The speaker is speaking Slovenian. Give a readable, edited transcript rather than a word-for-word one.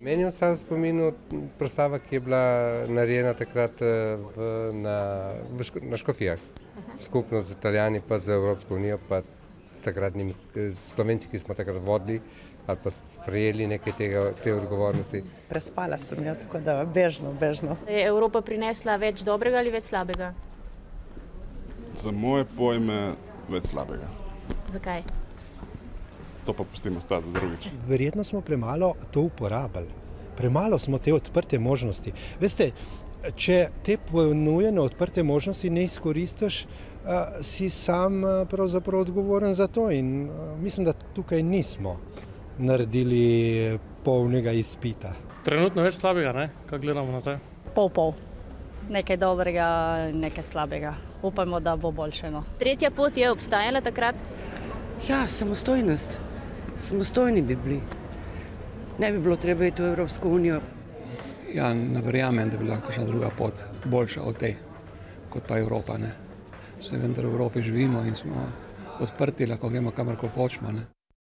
Meni je ostalo v spominu proslava, ki je bila narejena takrat na Škofijah, skupno z Italijani pa z Evropsko unijo, pa s takratnimi Slovenci, ki smo takrat vodili ali pa sprejeli nekaj te odgovornosti. Prespala sem jo, tako da bežno. Je Evropa prinesla več dobrega ali več slabega? Za moje pojme več slabega. Zakaj? To pa pustimo stati za drugič. Verjetno smo premalo to uporabljali. Premalo smo te odprte možnosti. Veste, če te ponujene odprte možnosti ne izkoristiš, si sam pravzaprav odgovoren za to in mislim, da tukaj nismo naredili polnega izpita. Trenutno več slabega, ne? Kako gledamo nazaj? Pol. Nekaj dobrega, nekaj slabega. Upajmo, da bo boljše. Tretja pot je obstajala takrat? Ja, samostojnost. Samostojni bi bili. Ne bi bilo treba iti v Evropsko unijo. Ja, ne verjamem, da bi bila kakšna druga pot boljša od tej, kot pa Evropa. Vse vendar v Evropi živimo in smo odprti, lahko gremo kamorkoli hočemo.